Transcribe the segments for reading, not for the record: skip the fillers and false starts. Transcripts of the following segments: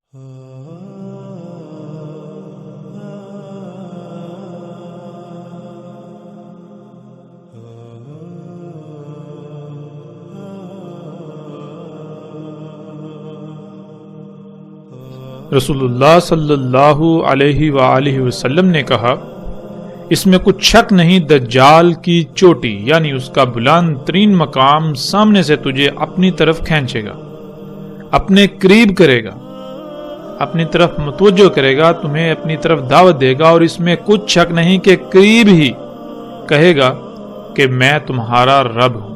رسول اللہ صلی اللہ علیہ وآلہ وسلم نے کہا، اس میں کچھ شک نہیں دجال کی چوٹی یعنی اس کا بلند ترین مقام سامنے سے تجھے اپنی طرف کھینچے گا، اپنے قریب کرے گا، اپنی طرف متوجہ کرے گا، تمہیں اپنی طرف دعوت دے گا، اور اس میں کچھ شک نہیں کہ قریب ہی کہے گا کہ میں تمہارا رب ہوں۔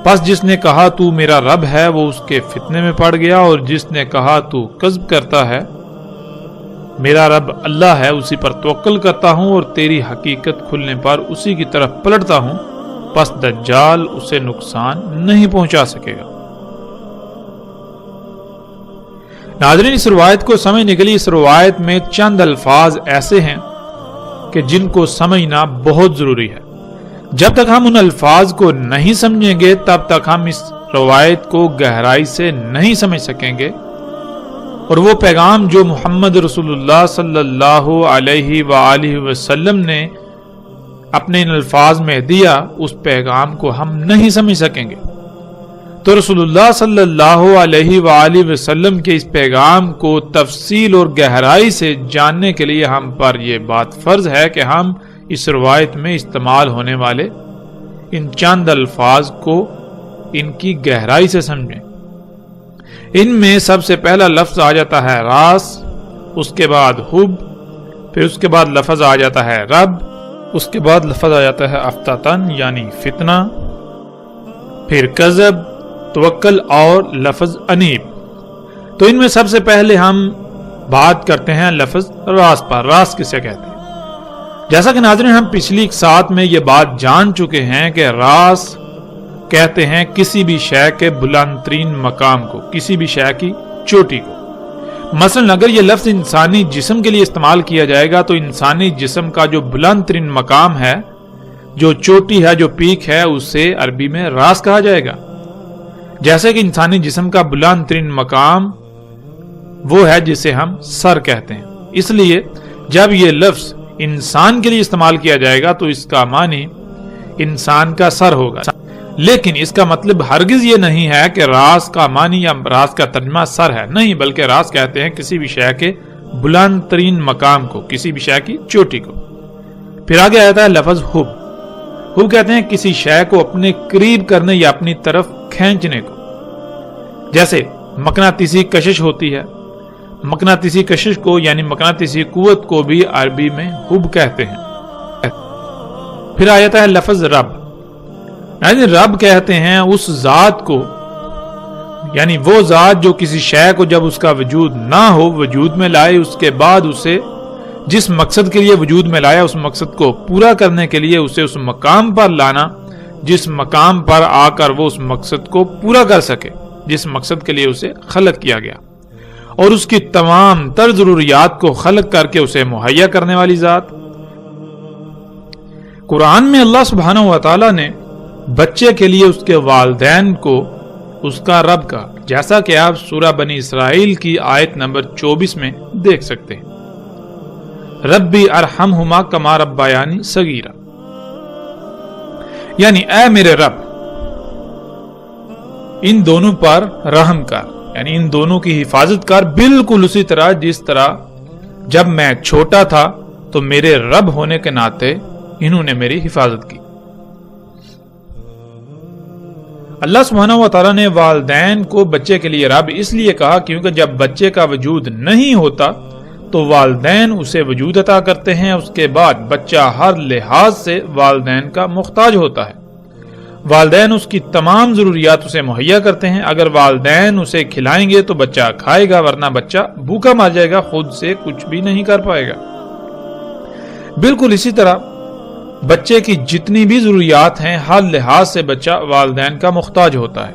پس جس نے کہا تو میرا رب ہے وہ اس کے فتنے میں پڑ گیا، اور جس نے کہا تو کذب کرتا ہے، میرا رب اللہ ہے، اسی پر توکل کرتا ہوں اور تیری حقیقت کھلنے پر اسی کی طرف پلٹتا ہوں، پس دجال اسے نقصان نہیں پہنچا سکے گا۔ ناظرین، اس روایت کو سمجھنے کے لیے اس روایت میں چند الفاظ ایسے ہیں کہ جن کو سمجھنا بہت ضروری ہے۔ جب تک ہم ان الفاظ کو نہیں سمجھیں گے تب تک ہم اس روایت کو گہرائی سے نہیں سمجھ سکیں گے، اور وہ پیغام جو محمد رسول اللہ صلی اللہ علیہ وآلہ وسلم نے اپنے ان الفاظ میں دیا، اس پیغام کو ہم نہیں سمجھ سکیں گے۔ تو رسول اللہ صلی اللہ علیہ وآلہ وسلم کے اس پیغام کو تفصیل اور گہرائی سے جاننے کے لیے ہم پر یہ بات فرض ہے کہ ہم اس روایت میں استعمال ہونے والے ان چند الفاظ کو ان کی گہرائی سے سمجھیں۔ ان میں سب سے پہلا لفظ آ جاتا ہے راس، اس کے بعد حب، پھر اس کے بعد لفظ آ جاتا ہے رب، اس کے بعد لفظ آ جاتا ہے افتتن یعنی فتنہ، پھر کذب، توکل اور لفظ انیب۔ تو ان میں سب سے پہلے ہم بات کرتے ہیں لفظ راس پر۔ راس کسے کہتے ہیں؟ جیسا کہ ناظرین ہم پچھلی ساتھ میں یہ بات جان چکے ہیں کہ راس کہتے ہیں کسی بھی شے کے بلند ترین مقام کو، کسی بھی شے کی چوٹی کو۔ مثلا اگر یہ لفظ انسانی جسم کے لیے استعمال کیا جائے گا تو انسانی جسم کا جو بلند ترین مقام ہے، جو چوٹی ہے، جو پیک ہے، اسے عربی میں راس کہا جائے گا۔ جیسے کہ انسانی جسم کا بلند ترین مقام وہ ہے جسے ہم سر کہتے ہیں، اس لیے جب یہ لفظ انسان کے لیے استعمال کیا جائے گا تو اس کا معنی انسان کا سر ہوگا، لیکن اس کا مطلب ہرگز یہ نہیں ہے کہ راس کا معنی یا راس کا ترجمہ سر ہے، نہیں، بلکہ راس کہتے ہیں کسی بھی شے کے بلند ترین مقام کو، کسی بھی شے کی چوٹی کو۔ پھر آگے آتا ہے لفظ حب۔ حب کہتے ہیں کسی شے کو اپنے قریب کرنے یا اپنی طرف کھینچنے کو، جیسے مقناطیسی کشش ہوتی ہے۔ مقناطیسی کشش کو یعنی مقناطیسی قوت کو بھی عربی میں حب کہتے ہیں۔ پھر آ جاتا ہے لفظ رب، یعنی رب کہتے ہیں اس ذات کو، یعنی وہ ذات جو کسی شے کو جب اس کا وجود نہ ہو وجود میں لائے، اس کے بعد اسے جس مقصد کے لیے وجود میں لایا اس مقصد کو پورا کرنے کے لیے اسے اس مقام پر لانا جس مقام پر آ کر وہ اس مقصد کو پورا کر سکے جس مقصد کے لیے اسے خلق کیا گیا، اور اس کی تمام تر ضروریات کو خلق کر کے اسے مہیا کرنے والی ذات۔ قرآن میں اللہ سبحانہ و تعالی نے بچے کے لیے اس کے والدین کو اس کا رب کہا، جیسا کہ آپ سورہ بنی اسرائیل کی آیت نمبر 24 میں دیکھ سکتے ہیں، ربی ارحمہما کما ربیانی صغیرا، یعنی اے میرے رب ان دونوں پر رحم کر، یعنی ان دونوں کی حفاظت کر، بالکل اسی طرح جس طرح جب میں چھوٹا تھا تو میرے رب ہونے کے ناطے انہوں نے میری حفاظت کی۔ اللہ سبحانہ و تعالیٰ نے والدین کو بچے کے لیے رب اس لیے کہا کیونکہ جب بچے کا وجود نہیں ہوتا تو والدین اسے وجود عطا کرتے ہیں، اس کے بعد بچہ ہر لحاظ سے والدین کا محتاج ہوتا ہے، والدین اس کی تمام ضروریات اسے مہیا کرتے ہیں۔ اگر والدین اسے کھلائیں گے تو بچہ کھائے گا، ورنہ بچہ بھوکا مر جائے گا، خود سے کچھ بھی نہیں کر پائے گا۔ بالکل اسی طرح بچے کی جتنی بھی ضروریات ہیں ہر لحاظ سے بچہ والدین کا محتاج ہوتا ہے،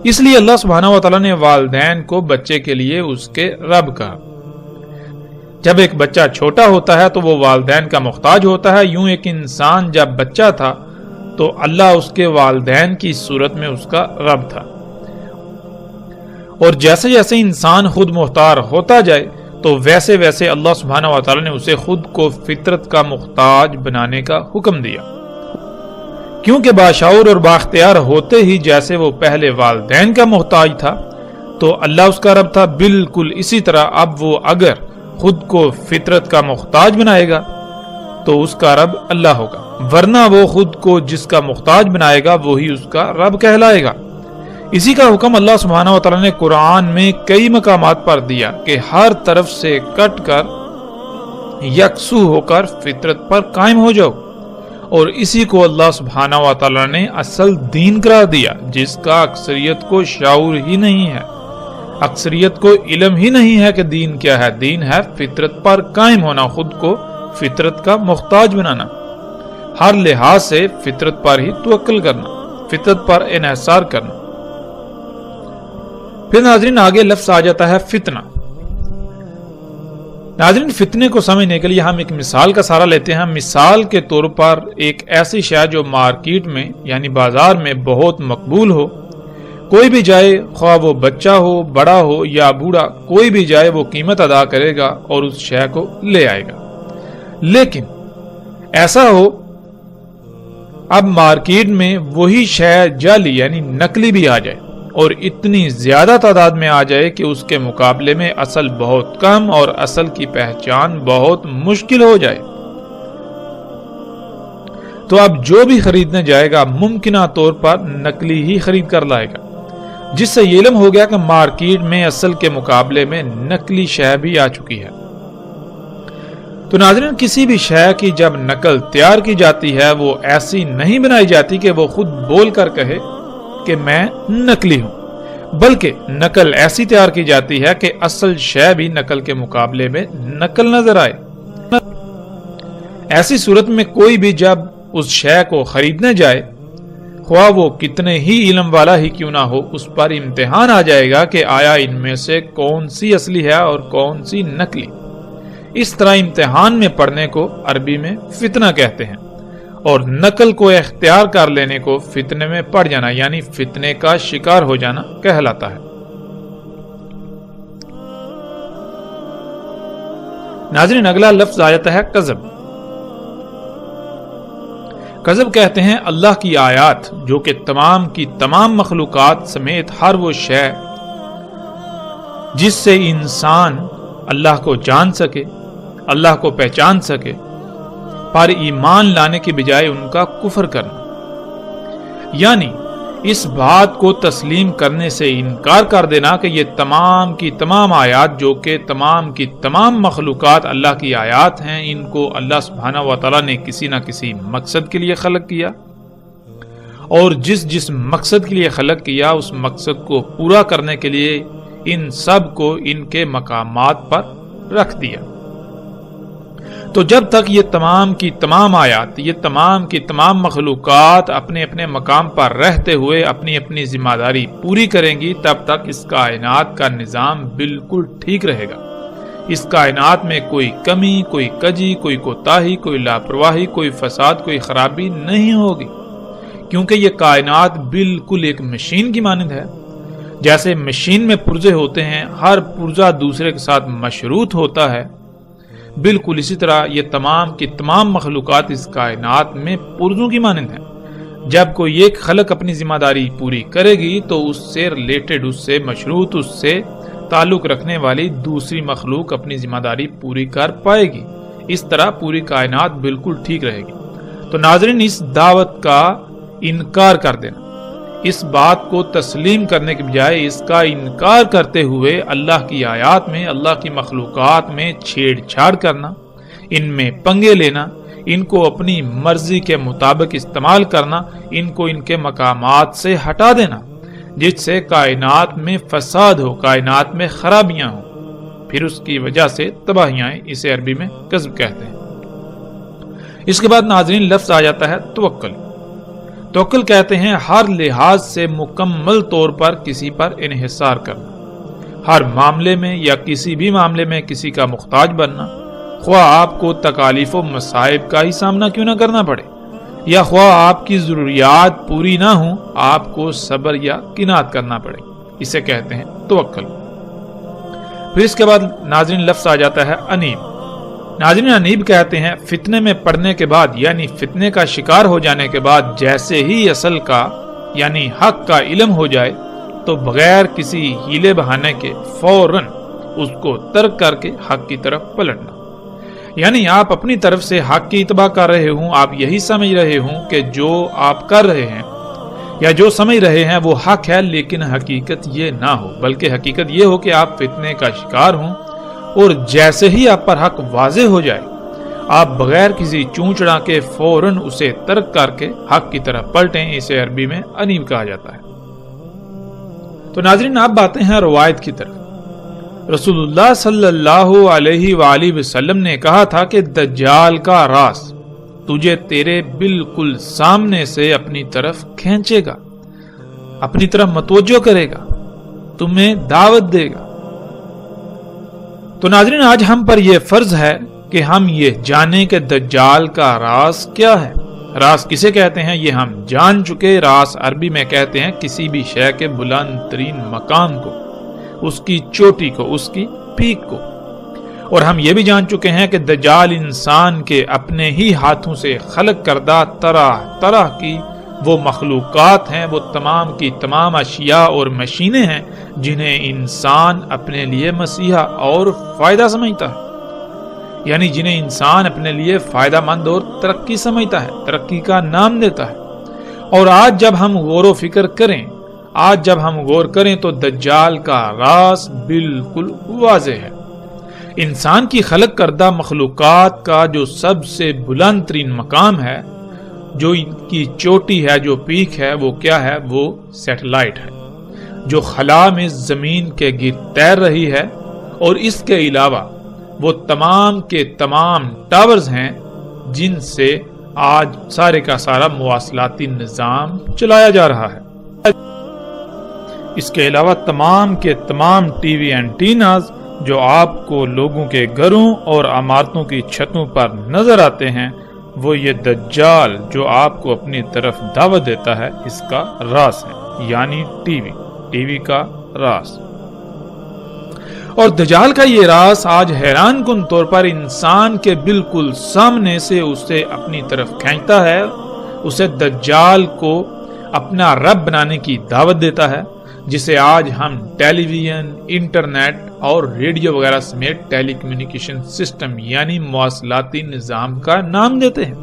اس لیے اللہ سبحانہ و تعالیٰ نے والدین کو بچے کے لیے اس کے رب کہا۔ جب ایک بچہ چھوٹا ہوتا ہے تو وہ والدین کا محتاج ہوتا ہے، یوں ایک انسان جب بچہ تھا تو اللہ اس کے والدین کی صورت میں اس کا رب تھا، اور جیسے جیسے انسان خود مختار ہوتا جائے تو ویسے ویسے اللہ سبحانہ و تعالی نے اسے خود کو فطرت کا محتاج بنانے کا حکم دیا، کیونکہ باشعور اور بااختیار ہوتے ہی جیسے وہ پہلے والدین کا محتاج تھا تو اللہ اس کا رب تھا، بالکل اسی طرح اب وہ اگر خود کو فطرت کا محتاج بنائے گا تو اس کا رب اللہ ہوگا، ورنہ وہ خود کو جس کا محتاج بنائے گا وہی اس کا رب کہلائے گا۔ اسی کا حکم اللہ سبحانہ و تعالی نے قرآن میں کئی مقامات پر دیا کہ ہر طرف سے کٹ کر یکسو ہو کر فطرت پر قائم ہو جاؤ، اور اسی کو اللہ سبحانہ و تعالی نے اصل دین قرار دیا، جس کا اکثریت کو شعور ہی نہیں ہے، اکثریت کو علم ہی نہیں ہے کہ دین کیا ہے۔ دین ہے فطرت پر قائم ہونا، خود کو فطرت کا محتاج بنانا، ہر لحاظ سے فطرت پر ہی توکل کرنا، فطرت پر انحصار کرنا۔ پھر ناظرین آگے لفظ آ جاتا ہے فتنہ۔ ناظرین فتنے کو سمجھنے کے لیے ہم ایک مثال کا سہارا لیتے ہیں۔ مثال کے طور پر ایک ایسی شے جو مارکیٹ میں یعنی بازار میں بہت مقبول ہو، کوئی بھی جائے، خواہ وہ بچہ ہو، بڑا ہو یا بوڑھا، کوئی بھی جائے وہ قیمت ادا کرے گا اور اس شے کو لے آئے گا۔ لیکن ایسا ہو اب مارکیٹ میں وہی شے جعلی یعنی نقلی بھی آ جائے اور اتنی زیادہ تعداد میں آ جائے کہ اس کے مقابلے میں اصل بہت کم اور اصل کی پہچان بہت مشکل ہو جائے، تو اب جو بھی خریدنے جائے گا ممکنہ طور پر نقلی ہی خرید کر لائے گا، جس سے یہ علم ہو گیا کہ مارکیٹ میں اصل کے مقابلے میں نقلی شے بھی آ چکی ہے۔ تو ناظرین کسی بھی شے کی جب نقل تیار کی جاتی ہے وہ ایسی نہیں بنائی جاتی کہ وہ خود بول کر کہے کہ میں نقلی ہوں، بلکہ نقل ایسی تیار کی جاتی ہے کہ اصل شے بھی نقل کے مقابلے میں نقل نظر آئے۔ ایسی صورت میں کوئی بھی جب اس شے کو خریدنے جائے، خواہ وہ کتنے ہی علم والا ہی کیوں نہ ہو، اس پر امتحان آ جائے گا کہ آیا ان میں سے کون سی اصلی ہے اور کون سی نقلی۔ اس طرح امتحان میں پڑھنے کو عربی میں فتنہ کہتے ہیں، اور نقل کو اختیار کر لینے کو فتنے میں پڑ جانا یعنی فتنے کا شکار ہو جانا کہلاتا ہے۔ ناظرین اگلا لفظ آ جاتا ہے کذب۔ کذب کہتے ہیں اللہ کی آیات جو کہ تمام کی تمام مخلوقات سمیت ہر وہ شے جس سے انسان اللہ کو جان سکے، اللہ کو پہچان سکے، پر ایمان لانے کے بجائے ان کا کفر کرنا، یعنی اس بات کو تسلیم کرنے سے انکار کر دینا کہ یہ تمام کی تمام آیات جو کہ تمام کی تمام مخلوقات اللہ کی آیات ہیں، ان کو اللہ سبحانہ و تعالیٰ نے کسی نہ کسی مقصد کے لیے خلق کیا، اور جس مقصد کے لیے خلق کیا اس مقصد کو پورا کرنے کے لیے ان سب کو ان کے مقامات پر رکھ دیا۔ تو جب تک یہ تمام کی تمام آیات، یہ تمام کی تمام مخلوقات اپنے اپنے مقام پر رہتے ہوئے اپنی اپنی ذمہ داری پوری کریں گی، تب تک اس کائنات کا نظام بالکل ٹھیک رہے گا۔ اس کائنات میں کوئی کمی، کوئی کجی، کوئی کوتاہی، کوئی لاپرواہی، کوئی فساد، کوئی خرابی نہیں ہوگی، کیونکہ یہ کائنات بالکل ایک مشین کی مانند ہے۔ جیسے مشین میں پرزے ہوتے ہیں، ہر پرزہ دوسرے کے ساتھ مشروط ہوتا ہے، بالکل اسی طرح یہ تمام کی تمام مخلوقات اس کائنات میں پرزوں کی مانند ہیں۔ جب کوئی ایک خلق اپنی ذمہ داری پوری کرے گی تو اس سے ریلیٹڈ، اس سے مشروط، اس سے تعلق رکھنے والی دوسری مخلوق اپنی ذمہ داری پوری کر پائے گی۔ اس طرح پوری کائنات بالکل ٹھیک رہے گی۔ تو ناظرین اس دعوت کا انکار کر دینا، اس بات کو تسلیم کرنے کے بجائے اس کا انکار کرتے ہوئے اللہ کی آیات میں، اللہ کی مخلوقات میں چھیڑ چھاڑ کرنا، ان میں پنگے لینا، ان کو اپنی مرضی کے مطابق استعمال کرنا، ان کو ان کے مقامات سے ہٹا دینا، جس سے کائنات میں فساد ہو، کائنات میں خرابیاں ہوں، پھر اس کی وجہ سے تباہیاں، اسے عربی میں کذب کہتے ہیں۔ اس کے بعد ناظرین لفظ آ جاتا ہے توکل۔ توکل کہتے ہیں ہر لحاظ سے مکمل طور پر کسی پر انحصار کرنا، ہر معاملے میں یا کسی بھی معاملے میں کسی کا محتاج بننا، خواہ آپ کو تکالیف و مصائب کا ہی سامنا کیوں نہ کرنا پڑے، یا خواہ آپ کی ضروریات پوری نہ ہوں، آپ کو صبر یا قناعت کرنا پڑے، اسے کہتے ہیں توکل۔ پھر اس کے بعد ناظرین لفظ آ جاتا ہے انیب۔ ناظرین انیب کہتے ہیں فتنے میں پڑنے کے بعد یعنی فتنے کا شکار ہو جانے کے بعد جیسے ہی اصل کا یعنی حق کا علم ہو جائے تو بغیر کسی ہیلے بہانے کے فوراً اس کو ترک کر کے حق کی طرف پلٹنا۔ یعنی آپ اپنی طرف سے حق کی اتباع کر رہے ہوں، آپ یہی سمجھ رہے ہوں کہ جو آپ کر رہے ہیں یا جو سمجھ رہے ہیں وہ حق ہے، لیکن حقیقت یہ نہ ہو، بلکہ حقیقت یہ ہو کہ آپ فتنے کا شکار ہوں اور جیسے ہی آپ پر حق واضح ہو جائے آپ بغیر کسی چونچڑا کے فوراً اسے ترک کر کے حق کی طرف پلٹیں۔ اسے عربی میں انیب کہا جاتا ہے۔ تو ناظرین آپ باتیں ہیں روایت کی طرف۔ رسول اللہ صلی اللہ علیہ وآلہ وسلم نے کہا تھا کہ دجال کا راز تجھے تیرے بالکل سامنے سے اپنی طرف کھینچے گا، اپنی طرف متوجہ کرے گا، تمہیں دعوت دے گا۔ تو ناظرین آج ہم پر یہ فرض ہے کہ ہم یہ جانیں کہ دجال کا راز کیا ہے۔ راز کسے کہتے ہیں یہ ہم جان چکے۔ راز عربی میں کہتے ہیں کسی بھی شے کے بلند ترین مقام کو، اس کی چوٹی کو، اس کی پیک کو۔ اور ہم یہ بھی جان چکے ہیں کہ دجال انسان کے اپنے ہی ہاتھوں سے خلق کردہ طرح طرح کی وہ مخلوقات ہیں، وہ تمام کی تمام اشیاء اور مشینیں ہیں جنہیں انسان اپنے لیے مسیحا اور فائدہ سمجھتا ہے، یعنی جنہیں انسان اپنے لیے فائدہ مند اور ترقی سمجھتا ہے، ترقی کا نام دیتا ہے۔ اور آج جب ہم غور و فکر کریں، آج جب ہم غور کریں تو دجال کا راز بالکل واضح ہے۔ انسان کی خلق کردہ مخلوقات کا جو سب سے بلند ترین مقام ہے، جو ان کی چوٹی ہے، جو پیک ہے، وہ کیا ہے؟ وہ سیٹلائٹ ہے جو خلا میں زمین کے گرد تیر رہی ہے، اور اس کے علاوہ وہ تمام کے تمام ٹاورز ہیں جن سے آج سارے کا سارا مواصلاتی نظام چلایا جا رہا ہے۔ اس کے علاوہ تمام کے تمام ٹی وی اینٹیناز جو آپ کو لوگوں کے گھروں اور عمارتوں کی چھتوں پر نظر آتے ہیں، وہ یہ دجال جو آپ کو اپنی طرف دعوت دیتا ہے اس کا راز ہے، یعنی ٹی وی کا راز۔ اور دجال کا یہ راز آج حیران کن طور پر انسان کے بالکل سامنے سے اسے اپنی طرف کھینچتا ہے، اسے دجال کو اپنا رب بنانے کی دعوت دیتا ہے، جسے آج ہم ٹیلی ویژن، انٹرنیٹ اور ریڈیو وغیرہ سمیت ٹیلی کمیونیکیشن سسٹم یعنی مواصلاتی نظام کا نام دیتے ہیں۔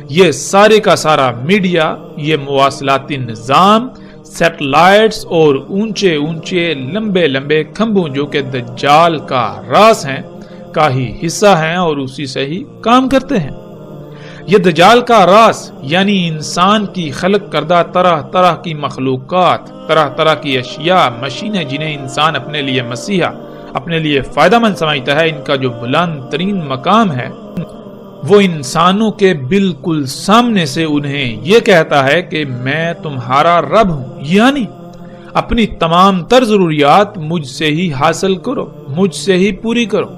یہ سارے کا سارا میڈیا، یہ مواصلاتی نظام، سیٹلائٹس اور اونچے اونچے لمبے لمبے کھمبوں جو کہ دجال کا راز ہیں کا ہی حصہ ہیں اور اسی سے ہی کام کرتے ہیں۔ یہ دجال کا راز یعنی انسان کی خلق کردہ طرح طرح کی مخلوقات، طرح طرح کی اشیاء، مشینیں جنہیں انسان اپنے لیے مسیحا، اپنے لیے فائدہ مند سمجھتا ہے، ان کا جو بلند ترین مقام ہے وہ انسانوں کے بالکل سامنے سے انہیں یہ کہتا ہے کہ میں تمہارا رب ہوں، یعنی اپنی تمام تر ضروریات مجھ سے ہی حاصل کرو، مجھ سے ہی پوری کرو۔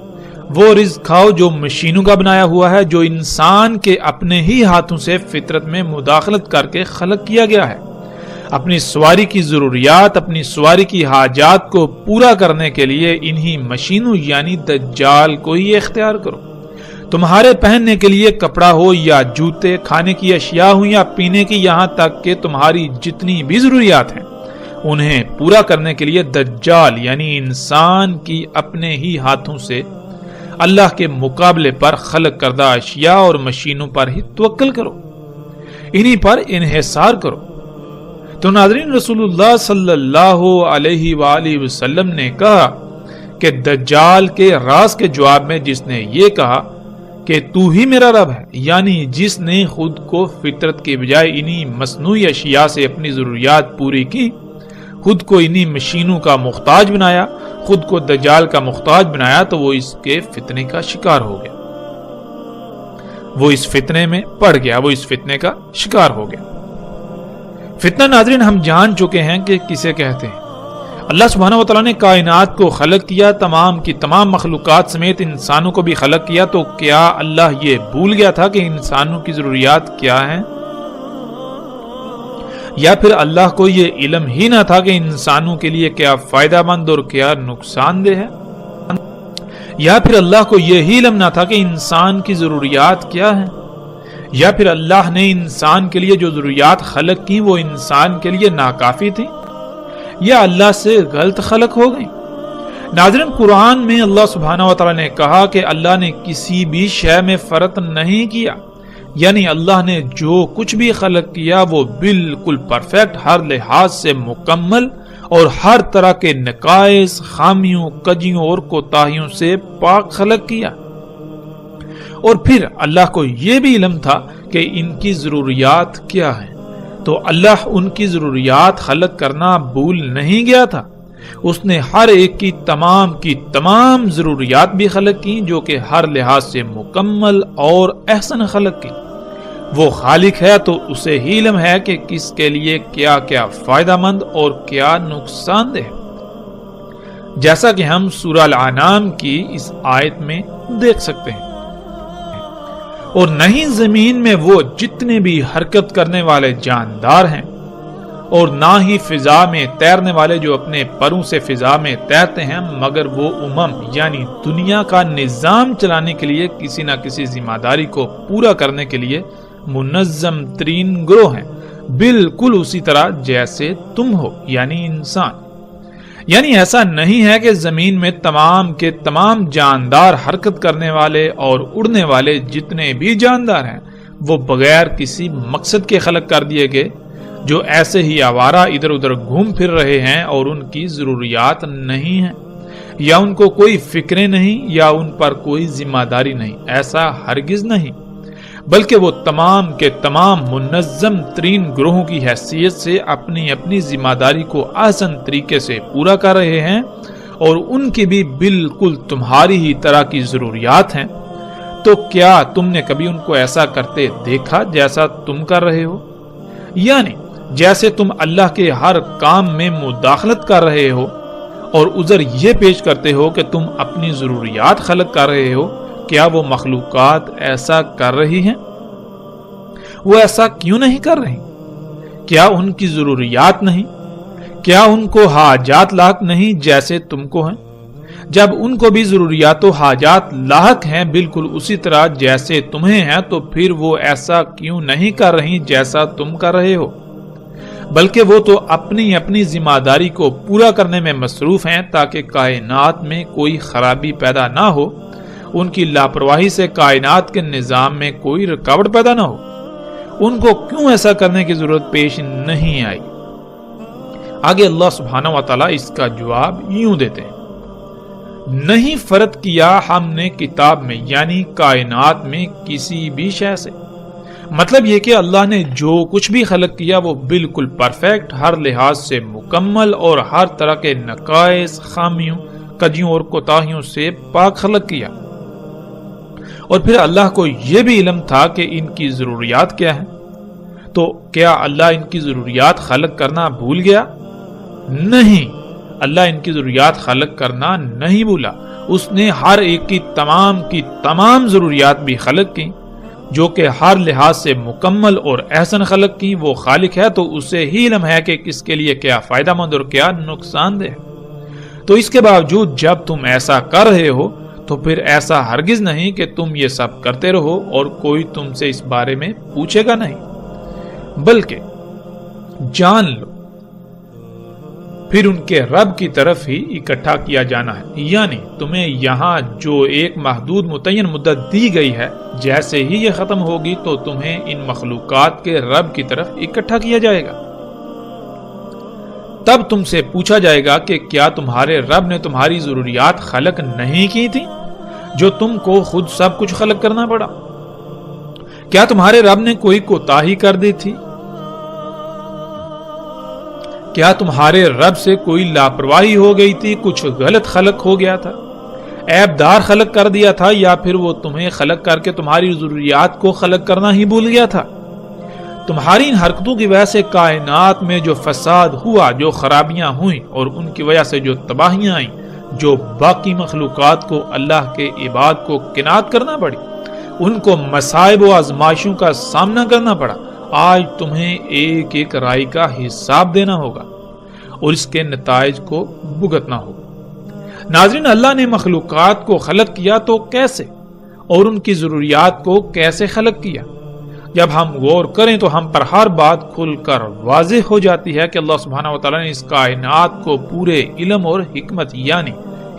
وہ رزق کھاؤ جو مشینوں کا بنایا ہوا ہے، جو انسان کے اپنے ہی ہاتھوں سے فطرت میں مداخلت کر کے خلق کیا گیا ہے۔ اپنی سواری کی ضروریات، اپنی سواری کی حاجات کو پورا کرنے کے لیے انہی مشینوں یعنی دجال کو ہی اختیار کرو۔ تمہارے پہننے کے لیے کپڑا ہو یا جوتے، کھانے کی اشیاء ہو یا پینے کی، یہاں تک کہ تمہاری جتنی بھی ضروریات ہیں انہیں پورا کرنے کے لیے دجال یعنی انسان کی اپنے ہی ہاتھوں سے اللہ کے مقابلے پر خلق کردہ اشیاء اور مشینوں پر ہی توکل کرو، انہی پر انحصار کرو۔ تو ناظرین رسول اللہ صلی اللہ علیہ وآلہ وسلم نے کہا کہ دجال کے راز کے جواب میں جس نے یہ کہا کہ تو ہی میرا رب ہے، یعنی جس نے خود کو فطرت کے بجائے انہی مصنوعی اشیاء سے اپنی ضروریات پوری کی، خود کو انہی مشینوں کا محتاج بنایا، خود کو دجال کا محتاج بنایا، تو وہ اس کے فتنے کا شکار ہو گیا، وہ اس فتنے میں پڑ گیا، وہ اس فتنے کا شکار ہو گیا۔ فتنہ ناظرین ہم جان چکے ہیں کہ کسے کہتے ہیں۔ اللہ سبحانہ وتعالیٰ نے کائنات کو خلق کیا، تمام کی تمام مخلوقات سمیت انسانوں کو بھی خلق کیا، تو کیا اللہ یہ بھول گیا تھا کہ انسانوں کی ضروریات کیا ہیں؟ یا پھر اللہ کو یہ علم ہی نہ تھا کہ انسانوں کے لیے کیا فائدہ مند اور کیا نقصان دہ ہے؟ یا پھر اللہ کو یہی علم نہ تھا کہ انسان کی ضروریات کیا ہیں؟ یا پھر اللہ نے انسان کے لیے جو ضروریات خلق کی وہ انسان کے لیے ناکافی تھی، یا اللہ سے غلط خلق ہو گئی؟ ناظرین، قرآن میں اللہ سبحانہ و تعالیٰ نے کہا کہ اللہ نے کسی بھی شے میں فرق نہیں کیا، یعنی اللہ نے جو کچھ بھی خلق کیا وہ بالکل پرفیکٹ، ہر لحاظ سے مکمل اور ہر طرح کے نقائص، خامیوں، کجیوں اور کوتاہیوں سے پاک خلق کیا۔ اور پھر اللہ کو یہ بھی علم تھا کہ ان کی ضروریات کیا ہیں، تو اللہ ان کی ضروریات خلق کرنا بھول نہیں گیا تھا۔ اس نے ہر ایک کی تمام ضروریات بھی خلق کی، جو کہ ہر لحاظ سے مکمل اور احسن خلق کی۔ وہ خالق ہے تو اسے ہی علم ہے کہ کس کے لیے کیا کیا فائدہ مند اور کیا نقصان دہ، جیسا کہ ہم سورہ الانعام کی اس آیت میں دیکھ سکتے ہیں۔ اور نہیں زمین میں وہ جتنے بھی حرکت کرنے والے جاندار ہیں، اور نہ ہی فضا میں تیرنے والے جو اپنے پروں سے فضا میں تیرتے ہیں، مگر وہ یعنی دنیا کا نظام چلانے کے لیے کسی نہ کسی ذمہ داری کو پورا کرنے کے لیے منظم ترین گروہ ہیں، بالکل اسی طرح جیسے تم ہو، یعنی انسان۔ یعنی ایسا نہیں ہے کہ زمین میں تمام کے تمام جاندار، حرکت کرنے والے اور اڑنے والے جتنے بھی جاندار ہیں وہ بغیر کسی مقصد کے خلق کر دیے گئے، جو ایسے ہی آوارہ ادھر ادھر گھوم پھر رہے ہیں اور ان کی ضروریات نہیں ہیں، یا ان کو کوئی فکریں نہیں، یا ان پر کوئی ذمہ داری نہیں۔ ایسا ہرگز نہیں، بلکہ وہ تمام کے تمام منظم ترین گروہوں کی حیثیت سے اپنی اپنی ذمہ داری کو آسان طریقے سے پورا کر رہے ہیں، اور ان کی بھی بالکل تمہاری ہی طرح کی ضروریات ہیں۔ تو کیا تم نے کبھی ان کو ایسا کرتے دیکھا جیسا تم کر رہے ہو؟ یعنی جیسے تم اللہ کے ہر کام میں مداخلت کر رہے ہو اور عذر یہ پیش کرتے ہو کہ تم اپنی ضروریات خلق کر رہے ہو، کیا وہ مخلوقات ایسا کر رہی ہیں؟ وہ ایسا کیوں نہیں کر رہی؟ کیا ان کی ضروریات نہیں؟ کیا ان کو حاجات لاحق نہیں جیسے تم کو ہیں؟ جب ان کو بھی ضروریات و حاجات لاحق ہیں بالکل اسی طرح جیسے تمہیں ہیں، تو پھر وہ ایسا کیوں نہیں کر رہی جیسا تم کر رہے ہو؟ بلکہ وہ تو اپنی اپنی ذمہ داری کو پورا کرنے میں مصروف ہیں تاکہ کائنات میں کوئی خرابی پیدا نہ ہو، ان کی لاپرواہی سے کائنات کے نظام میں کوئی رکاوٹ پیدا نہ ہو۔ ان کو کیوں ایسا کرنے کی ضرورت پیش نہیں آئی؟ آگے اللہ سبحانہ و تعالیٰ اس کا جواب یوں دیتے ہیں، نہیں فرق کیا ہم نے کتاب میں، یعنی کائنات میں کسی بھی شے سے۔ مطلب یہ کہ اللہ نے جو کچھ بھی خلق کیا وہ بالکل پرفیکٹ، ہر لحاظ سے مکمل اور ہر طرح کے نقائص، خامیوں، کجیوں اور کوتاہیوں سے پاک خلق کیا۔ اور پھر اللہ کو یہ بھی علم تھا کہ ان کی ضروریات کیا ہیں۔ تو کیا اللہ ان کی ضروریات خلق کرنا بھول گیا؟ نہیں، اللہ ان کی ضروریات خلق کرنا نہیں بھولا۔ اس نے ہر ایک کی تمام ضروریات بھی خلق کی، جو کہ ہر لحاظ سے مکمل اور احسن خلق کی۔ وہ خالق ہے تو اسے ہی علم ہے کہ کس کے لیے کیا فائدہ مند اور کیا نقصان دہ۔ تو اس کے باوجود جب تم ایسا کر رہے ہو تو پھر ایسا ہرگز نہیں کہ تم یہ سب کرتے رہو اور کوئی تم سے اس بارے میں پوچھے گا نہیں، بلکہ جان لو پھر ان کے رب کی طرف ہی اکٹھا کیا جانا ہے۔ یعنی تمہیں یہاں جو ایک محدود متعین مدت دی گئی ہے، جیسے ہی یہ ختم ہوگی تو تمہیں ان مخلوقات کے رب کی طرف اکٹھا کیا جائے گا۔ تب تم سے پوچھا جائے گا کہ کیا تمہارے رب نے تمہاری ضروریات خلق نہیں کی تھی، جو تم کو خود سب کچھ خلق کرنا پڑا؟ کیا تمہارے رب نے کوئی کوتاہی کر دی تھی؟ کیا تمہارے رب سے کوئی لاپرواہی ہو گئی تھی، کچھ غلط خلق ہو گیا تھا، عیب دار خلق کر دیا تھا، یا پھر وہ تمہیں خلق کر کے تمہاری ضروریات کو خلق کرنا ہی بھول گیا تھا؟ تمہاری ان حرکتوں کی وجہ سے کائنات میں جو فساد ہوا، جو خرابیاں ہوئیں اور ان کی وجہ سے جو تباہیاں آئیں، جو باقی مخلوقات کو اللہ کے عباد کو کنات کرنا پڑی، ان کو مصائب و آزمائشوں کا سامنا کرنا پڑا، آج تمہیں ایک ایک رائے کا حساب دینا ہوگا اور اس کے نتائج کو بھگتنا ہوگا۔ ناظرین، اللہ نے مخلوقات کو خلق کیا تو کیسے اور ان کی ضروریات کو کیسے خلق کیا؟ جب ہم غور کریں تو ہم پر ہر بات کھل کر واضح ہو جاتی ہے کہ اللہ سبحانہ و تعالیٰ نے اس کائنات کو پورے علم اور حکمت یعنی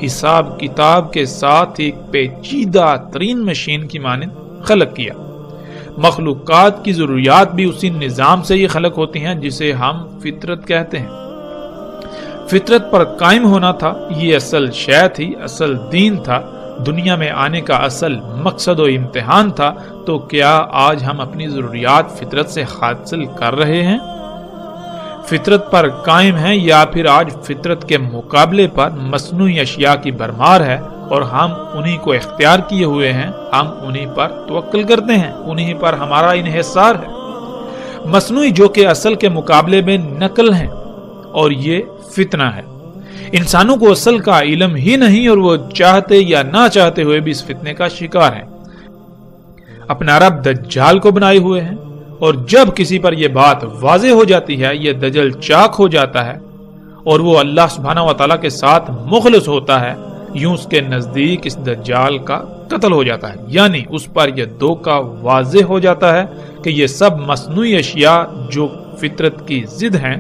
حساب کتاب کے ساتھ ایک پیچیدہ ترین مشین کی مانند خلق کیا۔ مخلوقات کی ضروریات بھی اسی نظام سے یہ خلق ہوتی ہیں جسے ہم فطرت کہتے ہیں۔ فطرت پر قائم ہونا تھا، یہ اصل شے تھی، اصل دین تھا، دنیا میں آنے کا اصل مقصد و امتحان تھا۔ تو کیا آج ہم اپنی ضروریات فطرت سے حاصل کر رہے ہیں؟ فطرت پر قائم ہیں یا پھر آج فطرت کے مقابلے پر مصنوعی اشیاء کی بھرمار ہے اور ہم انہی کو اختیار کیے ہوئے ہیں، ہم انہی پر توکل کرتے ہیں، انہی پر ہمارا انحصار ہے۔ مصنوعی جو کہ اصل کے مقابلے میں نقل ہیں، اور یہ فتنہ ہے۔ انسانوں کو اصل کا علم ہی نہیں اور وہ چاہتے یا نہ چاہتے ہوئے بھی اس فتنے کا شکار ہیں۔ اپنا رب دجال کو بنائے ہوئے ہیں، اور جب کسی پر یہ بات واضح ہو جاتی ہے، یہ دجل چاک ہو جاتا ہے اور وہ اللہ سبحانہ و تعالیٰ کے ساتھ مخلص ہوتا ہے، یوں اس کے نزدیک اس دجال کا قتل ہو جاتا ہے، یعنی اس پر یہ دھوکہ واضح ہو جاتا ہے کہ یہ سب مصنوعی اشیاء جو فطرت کی ضد ہیں،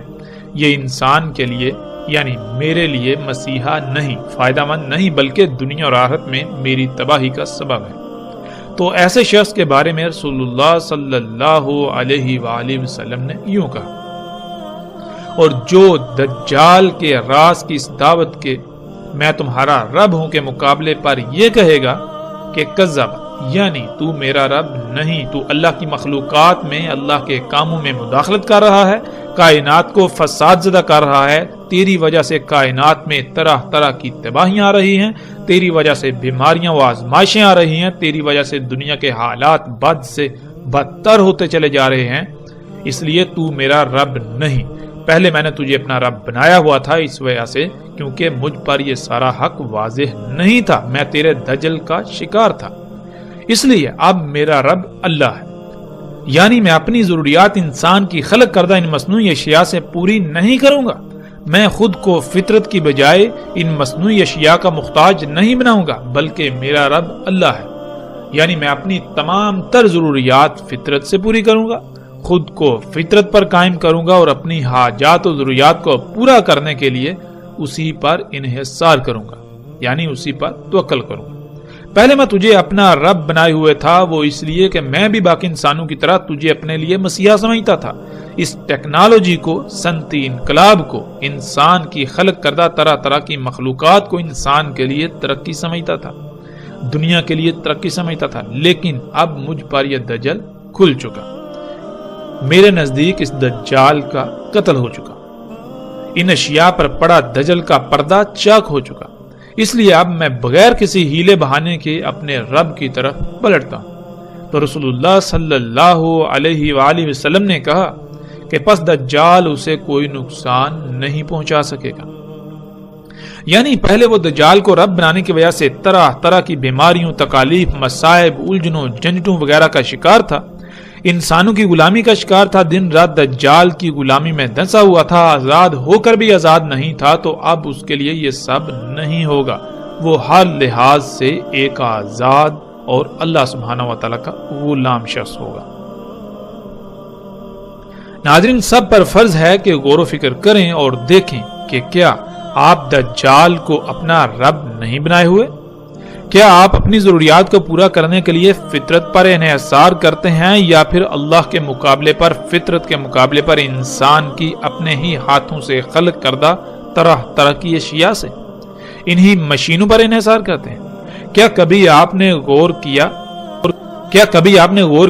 یہ انسان کے لیے یعنی میرے لیے مسیحا نہیں، فائدہ مند نہیں، بلکہ دنیا اور آخرت میں میری تباہی کا سبب ہے۔ تو ایسے شخص کے بارے میں رسول اللہ صلی اللہ علیہ وآلہ وسلم نے یوں کہا، اور جو دجال کے راز کی اس دعوت کے میں تمہارا رب ہوں کے مقابلے پر یہ کہے گا کہ کذب، یعنی تو میرا رب نہیں، تو اللہ کی مخلوقات میں اللہ کے کاموں میں مداخلت کر رہا ہے، کائنات کو فساد زدہ کر رہا ہے، تیری وجہ سے کائنات میں طرح طرح کی تباہیاں آ رہی ہیں، تیری وجہ سے بیماریاں و آزمائشیں آ رہی ہیں، تیری وجہ سے دنیا کے حالات بد سے بدتر ہوتے چلے جا رہے ہیں، اس لیے تو میرا رب نہیں۔ پہلے میں نے تجھے اپنا رب بنایا ہوا تھا اس وجہ سے کیونکہ مجھ پر یہ سارا حق واضح نہیں تھا، میں تیرے دجل کا شکار تھا، اس لیے اب میرا رب اللہ ہے، یعنی میں اپنی ضروریات انسان کی خلق کردہ ان مصنوعی اشیاء سے پوری نہیں کروں گا، میں خود کو فطرت کی بجائے ان مصنوعی اشیاء کا محتاج نہیں بناؤں گا، بلکہ میرا رب اللہ ہے، یعنی میں اپنی تمام تر ضروریات فطرت سے پوری کروں گا، خود کو فطرت پر قائم کروں گا اور اپنی حاجات و ضروریات کو پورا کرنے کے لیے اسی پر انحصار کروں گا، یعنی اسی پر توکل کروں گا۔ پہلے میں تجھے اپنا رب بنائے ہوئے تھا، وہ اس لیے کہ میں بھی باقی انسانوں کی طرح تجھے اپنے لیے مسیحا سمجھتا تھا، اس ٹیکنالوجی کو، صنعتی انقلاب کو، انسان کی خلق کردہ طرح طرح کی مخلوقات کو انسان کے لیے ترقی سمجھتا تھا، دنیا کے لیے ترقی سمجھتا تھا، لیکن اب مجھ پر یہ دجل کھل چکا، میرے نزدیک اس دجال کا قتل ہو چکا، ان اشیاء پر پڑا دجل کا پردہ چاک ہو چکا، اس لیے اب میں بغیر کسی ہیلے بہانے کے اپنے رب کی طرف پلٹتا ہوں۔ تو رسول اللہ صلی اللہ علیہ وآلہ وسلم نے کہا کہ پس دجال اسے کوئی نقصان نہیں پہنچا سکے گا، یعنی پہلے وہ دجال کو رب بنانے کی وجہ سے طرح طرح کی بیماریوں، تکالیف، مصائب، الجھنوں، جھنجھٹوں وغیرہ کا شکار تھا، انسانوں کی غلامی کا شکار تھا، دن رات دجال کی غلامی میں دھنسا ہوا تھا، آزاد ہو کر بھی آزاد نہیں تھا، تو اب اس کے لیے یہ سب نہیں ہوگا، وہ ہر لحاظ سے ایک آزاد اور اللہ سبحانہ و تعالیٰ کا غلام شخص ہوگا۔ ناظرین، سب پر فرض ہے کہ غور و فکر کریں اور دیکھیں کہ کیا آپ دجال کو اپنا رب نہیں بنائے ہوئے؟ کیا آپ اپنی ضروریات کو پورا کرنے کے لیے فطرت پر انحصار کرتے ہیں یا پھر اللہ کے مقابلے پر، فطرت کے مقابلے پر انسان کی اپنے ہی ہاتھوں سے خلق کردہ طرح طرح کی اشیاء سے، انہی مشینوں پر انحصار کرتے ہیں؟ کیا کبھی آپ نے غور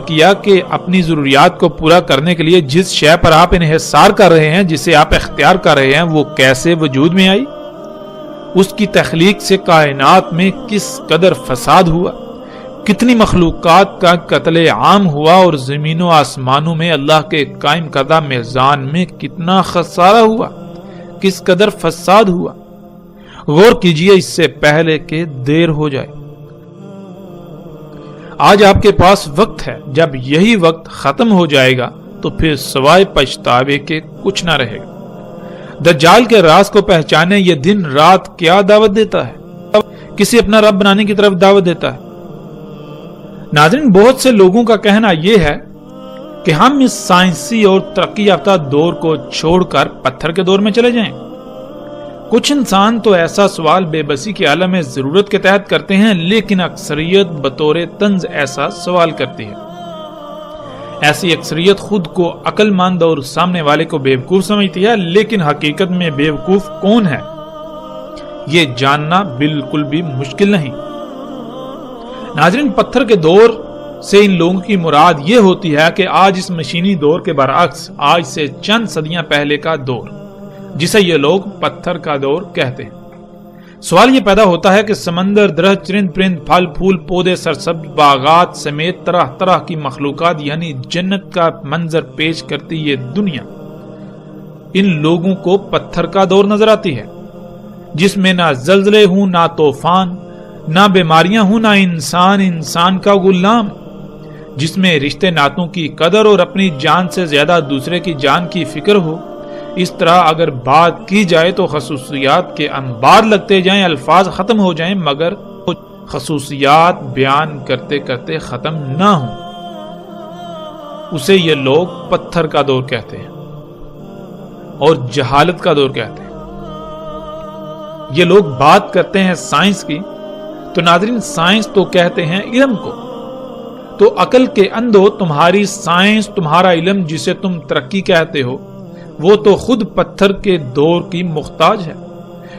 کیا کہ اپنی ضروریات کو پورا کرنے کے لیے جس شے پر آپ انحصار کر رہے ہیں، جسے آپ اختیار کر رہے ہیں، وہ کیسے وجود میں آئی؟ اس کی تخلیق سے کائنات میں کس قدر فساد ہوا، کتنی مخلوقات کا قتل عام ہوا، اور زمین و آسمانوں میں اللہ کے قائم کردہ میزان میں کتنا خسارہ ہوا، کس قدر فساد ہوا۔ غور کیجئے اس سے پہلے کہ دیر ہو جائے۔ آج آپ کے پاس وقت ہے، جب یہی وقت ختم ہو جائے گا تو پھر سوائے پچھتاوے کے کچھ نہ رہے گا۔ دجال کے راز کو پہچانے یہ دن رات کیا دعوت دیتا ہے؟ کسی اپنا رب بنانے کی طرف دعوت دیتا ہے۔ ناظرین، بہت سے لوگوں کا کہنا یہ ہے کہ ہم اس سائنسی اور ترقی یافتہ دور کو چھوڑ کر پتھر کے دور میں چلے جائیں۔ کچھ انسان تو ایسا سوال بے بسی کے عالم ضرورت کے تحت کرتے ہیں، لیکن اکثریت بطور طنز ایسا سوال کرتی ہے۔ ایسی اکثریت خود کو عقل مند اور سامنے والے کو بیوقوف سمجھتی ہے، لیکن حقیقت میں بیوقوف کون ہے یہ جاننا بالکل بھی مشکل نہیں۔ ناظرین، پتھر کے دور سے ان لوگوں کی مراد یہ ہوتی ہے کہ آج اس مشینی دور کے برعکس آج سے چند صدیاں پہلے کا دور، جسے یہ لوگ پتھر کا دور کہتے ہیں۔ سوال یہ پیدا ہوتا ہے کہ سمندر، درخت، چرند پرند، پھل پھول، پودے، سرسبز باغات سمیت طرح طرح کی مخلوقات یعنی جنت کا منظر پیش کرتی یہ دنیا ان لوگوں کو پتھر کا دور نظر آتی ہے، جس میں نہ زلزلے ہوں، نہ طوفان، نہ بیماریاں ہوں، نہ انسان کا غلام، جس میں رشتے ناتوں کی قدر اور اپنی جان سے زیادہ دوسرے کی جان کی فکر ہو۔ اس طرح اگر بات کی جائے تو خصوصیات کے انبار لگتے جائیں، الفاظ ختم ہو جائیں، مگر خصوصیات بیان کرتے کرتے ختم نہ ہوں۔ اسے یہ لوگ پتھر کا دور کہتے ہیں اور جہالت کا دور کہتے ہیں۔ یہ لوگ بات کرتے ہیں سائنس کی، تو ناظرین سائنس تو کہتے ہیں علم کو۔ تو عقل کے اندھو تمہاری سائنس، تمہارا علم جسے تم ترقی کہتے ہو، وہ تو خود پتھر کے دور کی محتاج ہے۔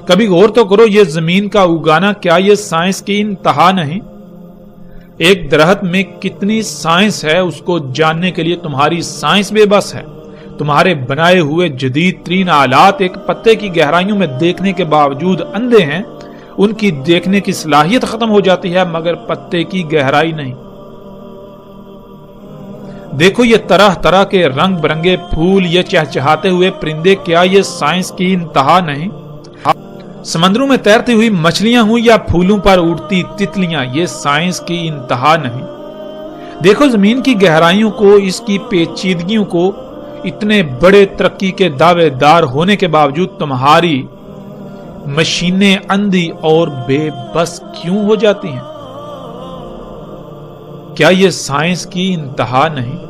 کبھی غور تو کرو، یہ زمین کا اگانا کیا یہ سائنس کی انتہا نہیں؟ ایک درخت میں کتنی سائنس ہے، اس کو جاننے کے لیے تمہاری سائنس بے بس ہے۔ تمہارے بنائے ہوئے جدید ترین آلات ایک پتے کی گہرائیوں میں دیکھنے کے باوجود اندھے ہیں، ان کی دیکھنے کی صلاحیت ختم ہو جاتی ہے مگر پتے کی گہرائی نہیں۔ دیکھو یہ طرح طرح کے رنگ برنگے پھول، یہ چہچہاتے ہوئے پرندے، کیا یہ سائنس کی انتہا نہیں؟ سمندروں میں تیرتی ہوئی مچھلیاں ہوں یا پھولوں پر اڑتی تتلیاں، یہ سائنس کی انتہا نہیں؟ دیکھو زمین کی گہرائیوں کو، اس کی پیچیدگیوں کو، اتنے بڑے ترقی کے دعوے دار ہونے کے باوجود تمہاری مشینیں اندھی اور بے بس کیوں ہو جاتی ہیں؟ کیا یہ سائنس کی انتہا نہیں؟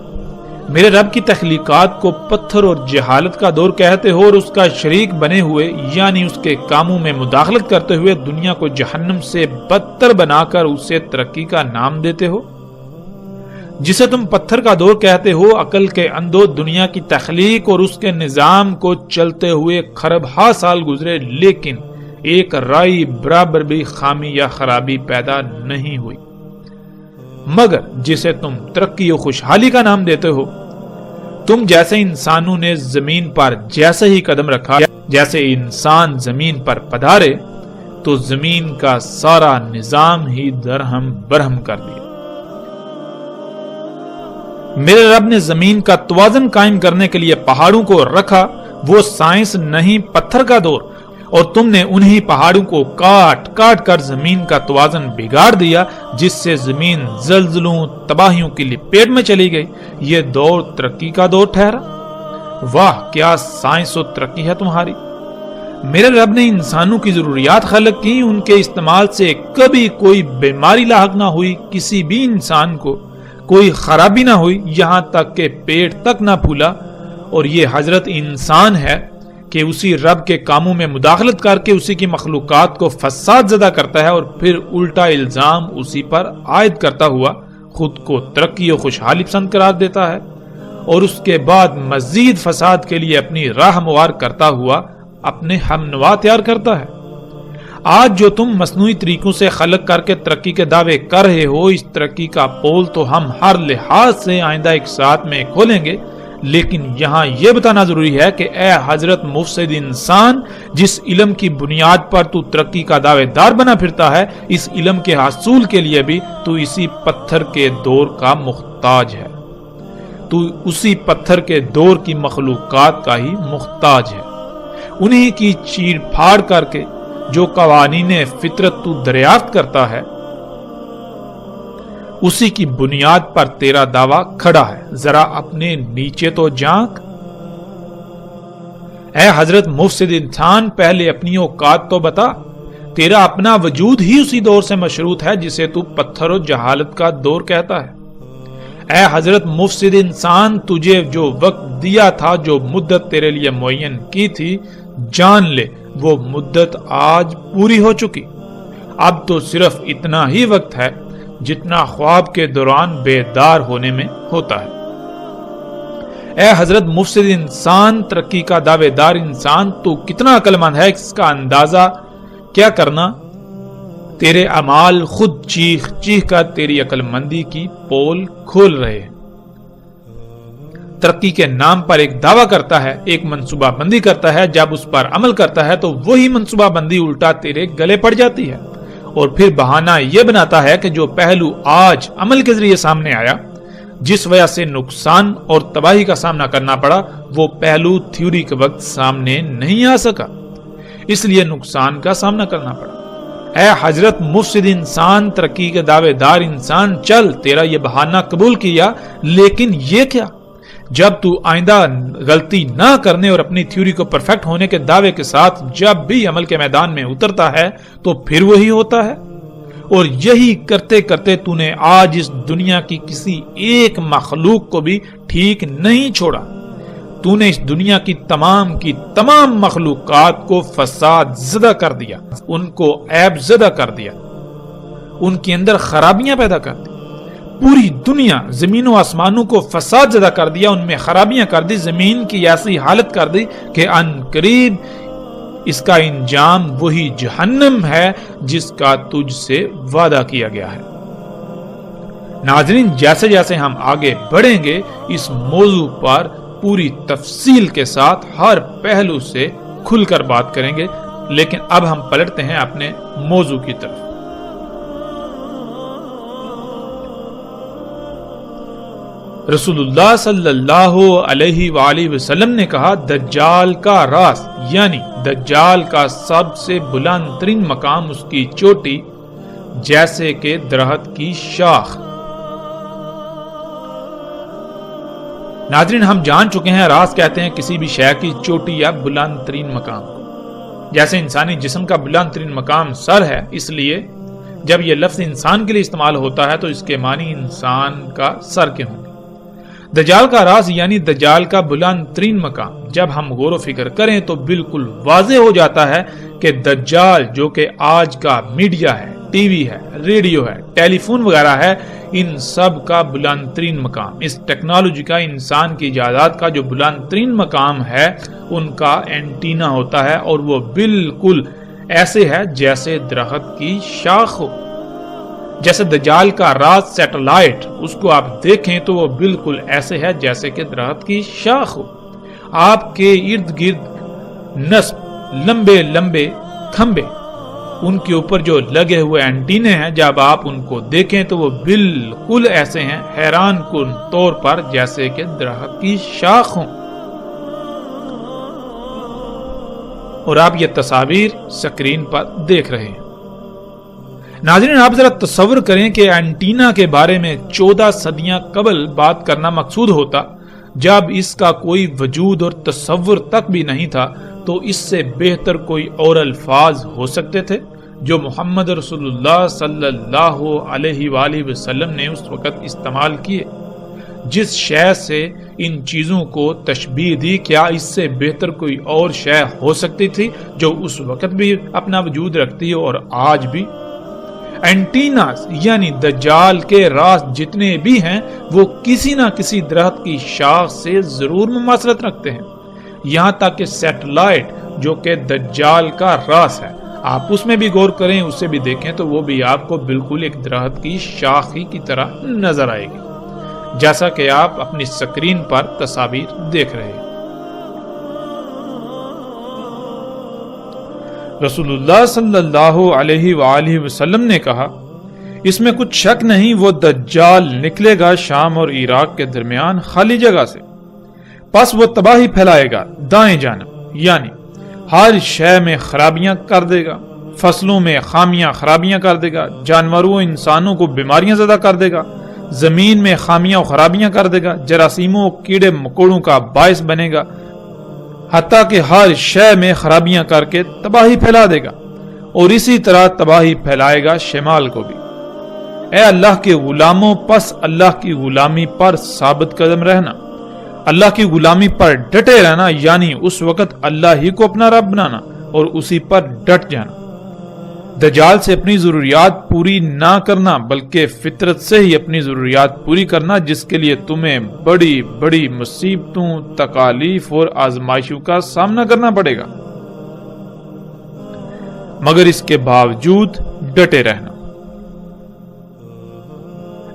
میرے رب کی تخلیقات کو پتھر اور جہالت کا دور کہتے ہو اور اس کا شریک بنے ہوئے یعنی اس کے کاموں میں مداخلت کرتے ہوئے دنیا کو جہنم سے بدتر بنا کر اسے ترقی کا نام دیتے ہو۔ جسے تم پتھر کا دور کہتے ہو، عقل کے اندھو دنیا کی تخلیق اور اس کے نظام کو چلتے ہوئے خرب ہا سال گزرے، لیکن ایک رائی برابر بھی خامی یا خرابی پیدا نہیں ہوئی۔ مگر جسے تم ترقی و خوشحالی کا نام دیتے ہو، تم جیسے انسانوں نے زمین پر جیسے ہی قدم رکھا، جیسے انسان زمین پر پدھارے تو زمین کا سارا نظام ہی درہم برہم کر دیا۔ میرے رب نے زمین کا توازن قائم کرنے کے لیے پہاڑوں کو رکھا، وہ سائنس نہیں پتھر کا دور، اور تم نے انہی پہاڑوں کو کاٹ کاٹ کر زمین کا توازن بگاڑ دیا، جس سے زمین زلزلوں تباہیوں کی لپیٹ میں چلی گئی۔ یہ دور ترقی کا دور ٹھہرا۔ واہ کیا سائنس و ترقی ہے تمہاری۔ میرے رب نے انسانوں کی ضروریات خلق کی، ان کے استعمال سے کبھی کوئی بیماری لاحق نہ ہوئی، کسی بھی انسان کو کوئی خرابی نہ ہوئی، یہاں تک کہ پیٹ تک نہ پھولا۔ اور یہ حضرت انسان ہے کہ اسی رب کے کاموں میں مداخلت کر کے اسی کی مخلوقات کو فساد زدہ کرتا ہے اور پھر الٹا الزام اسی پر عائد کرتا ہوا خود کو ترقی و خوشحالی پسند قرار دیتا ہے، اور اس کے بعد مزید فساد کے لیے اپنی راہ ہموار کرتا ہوا اپنے ہم نوا تیار کرتا ہے۔ آج جو تم مصنوعی طریقوں سے خلق کر کے ترقی کے دعوے کر رہے ہو، اس ترقی کا پول تو ہم ہر لحاظ سے آئندہ ایک ساتھ میں کھولیں گے، لیکن یہاں یہ بتانا ضروری ہے کہ اے حضرت مفسد انسان، جس علم کی بنیاد پر تو ترقی کا دعوے دار بنا پھرتا ہے، اس علم کے حصول کے لیے بھی تو اسی پتھر کے دور کا محتاج ہے، تو اسی پتھر کے دور کی مخلوقات کا ہی محتاج ہے۔ انہی کی چیر پھاڑ کر کے جو قوانین فطرت تو دریافت کرتا ہے، اسی کی بنیاد پر تیرا دعویٰ کھڑا ہے، ذرا اپنے نیچے تو جھانک۔ اے حضرت مفسد انسان، پہلے اپنی اوقات تو بتا، تیرا اپنا وجود ہی اسی دور سے مشروط ہے جسے تو پتھر و جہالت کا دور کہتا ہے۔ اے حضرت مفسد انسان، تجھے جو وقت دیا تھا، جو مدت تیرے لیے معین کی تھی، جان لے وہ مدت آج پوری ہو چکی۔ اب تو صرف اتنا ہی وقت ہے جتنا خواب کے دوران بیدار ہونے میں ہوتا ہے۔ اے حضرت مفسد انسان، ترقی کا دعوے دار انسان، تو کتنا عقل مند ہے اس کا اندازہ کیا کرنا؟ تیرے اعمال خود چیخ چیخ کر تیری عقل مندی کی پول کھول رہے ہیں۔ ترقی کے نام پر ایک دعویٰ کرتا ہے، ایک منصوبہ بندی کرتا ہے، جب اس پر عمل کرتا ہے تو وہی منصوبہ بندی الٹا تیرے گلے پڑ جاتی ہے، اور پھر بہانہ یہ بناتا ہے کہ جو پہلو آج عمل کے ذریعے سامنے آیا، جس وجہ سے نقصان اور تباہی کا سامنا کرنا پڑا، وہ پہلو تھیوری کے وقت سامنے نہیں آ سکا، اس لیے نقصان کا سامنا کرنا پڑا۔ اے حضرت مفسد انسان، ترقی کے دعوے دار انسان، چل، تیرا یہ بہانہ قبول کیا، لیکن یہ کیا؟ جب تو آئندہ غلطی نہ کرنے اور اپنی تھیوری کو پرفیکٹ ہونے کے دعوے کے ساتھ جب بھی عمل کے میدان میں اترتا ہے تو پھر وہی ہوتا ہے، اور یہی کرتے کرتے تو نے آج اس دنیا کی کسی ایک مخلوق کو بھی ٹھیک نہیں چھوڑا۔ تو نے اس دنیا کی تمام مخلوقات کو فساد زدہ کر دیا، ان کو عیب زدہ کر دیا، ان کے اندر خرابیاں پیدا کر دی۔ پوری دنیا، زمین و آسمانوں کو فساد زدہ کر دیا، ان میں خرابیاں کر دی، زمین کی ایسی حالت کر دی کہ ان قریب اس کا انجام وہی جہنم ہے جس کا تجھ سے وعدہ کیا گیا ہے۔ ناظرین، جیسے جیسے ہم آگے بڑھیں گے اس موضوع پر پوری تفصیل کے ساتھ ہر پہلو سے کھل کر بات کریں گے، لیکن اب ہم پلٹتے ہیں اپنے موضوع کی طرف۔ رسول اللہ صلی اللہ علیہ وآلہ وسلم نے کہا، دجال کا راز یعنی دجال کا سب سے بلند ترین مقام اس کی چوٹی جیسے کہ درخت کی شاخ۔ ناظرین، ہم جان چکے ہیں راز کہتے ہیں کسی بھی شے کی چوٹی یا بلند ترین مقام۔ جیسے انسانی جسم کا بلند ترین مقام سر ہے، اس لیے جب یہ لفظ انسان کے لیے استعمال ہوتا ہے تو اس کے معنی انسان کا سر کے ہوں گے۔ دجال کا راز یعنی دجال کا بلند ترین مقام، جب ہم غور و فکر کریں تو بالکل واضح ہو جاتا ہے کہ دجال جو کہ آج کا میڈیا ہے، ٹی وی ہے، ریڈیو ہے، ٹیلی فون وغیرہ ہے، ان سب کا بلند ترین مقام، اس ٹیکنالوجی کا، انسان کی ایجادات کا جو بلند ترین مقام ہے، ان کا اینٹینا ہوتا ہے، اور وہ بالکل ایسے ہے جیسے درخت کی شاخ ہو۔ جیسے دجال کا راز سیٹلائٹ، اس کو آپ دیکھیں تو وہ بالکل ایسے ہے جیسے کہ درخت کی شاخ ہو۔ آپ کے ارد گرد نصب لمبے لمبے کھمبے، ان کے اوپر جو لگے ہوئے اینٹینے ہیں، جب آپ ان کو دیکھیں تو وہ بالکل ایسے ہیں حیران کن طور پر جیسے کہ درخت کی شاخ ہوں۔ اور آپ یہ تصاویر سکرین پر دیکھ رہے ہیں۔ ناظرین، آپ ذرا تصور کریں کہ اینٹینا کے بارے میں 14 صدیاں قبل بات کرنا مقصود ہوتا، جب اس کا کوئی وجود اور تصور تک بھی نہیں تھا، تو اس سے بہتر کوئی اور الفاظ ہو سکتے تھے جو محمد رسول اللہ صلی اللہ علیہ وآلہ وسلم نے اس وقت استعمال کیے۔ جس شے سے ان چیزوں کو تشبیہ دی، کیا اس سے بہتر کوئی اور شے ہو سکتی تھی جو اس وقت بھی اپنا وجود رکھتی ہے اور آج بھی؟ اینٹیناز یعنی دجال کے راز جتنے بھی ہیں وہ کسی نہ کسی درخت کی شاخ سے ضرور مماثلت رکھتے ہیں، یہاں تک کہ سیٹلائٹ جو کہ دجال کا راز ہے، آپ اس میں بھی غور کریں، اسے بھی دیکھیں تو وہ بھی آپ کو بالکل ایک درخت کی شاخ ہی کی طرح نظر آئے گی، جیسا کہ آپ اپنی سکرین پر تصاویر دیکھ رہے ہیں۔ رسول اللہ صلی اللہ علیہ وآلہ وسلم نے کہا، اس میں کچھ شک نہیں، وہ دجال نکلے گا شام اور عراق کے درمیان خالی جگہ سے، پس وہ تباہی پھیلائے گا دائیں جانب، یعنی ہر شے میں خرابیاں کر دے گا، فصلوں میں خامیاں خرابیاں کر دے گا، جانوروں انسانوں کو بیماریاں زدہ کر دے گا، زمین میں خامیاں و خرابیاں کر دے گا، جراثیموں کیڑے مکوڑوں کا باعث بنے گا، حتیٰ کہ ہر شے میں خرابیاں کر کے تباہی پھیلا دے گا، اور اسی طرح تباہی پھیلائے گا شمال کو بھی۔ اے اللہ کے غلاموں، پس اللہ کی غلامی پر ثابت قدم رہنا، اللہ کی غلامی پر ڈٹے رہنا، یعنی اس وقت اللہ ہی کو اپنا رب بنانا اور اسی پر ڈٹ جانا۔ دجال سے اپنی ضروریات پوری نہ کرنا بلکہ فطرت سے ہی اپنی ضروریات پوری کرنا، جس کے لیے تمہیں بڑی بڑی مصیبتوں، تکالیف اور آزمائشوں کا سامنا کرنا پڑے گا، مگر اس کے باوجود ڈٹے رہنا۔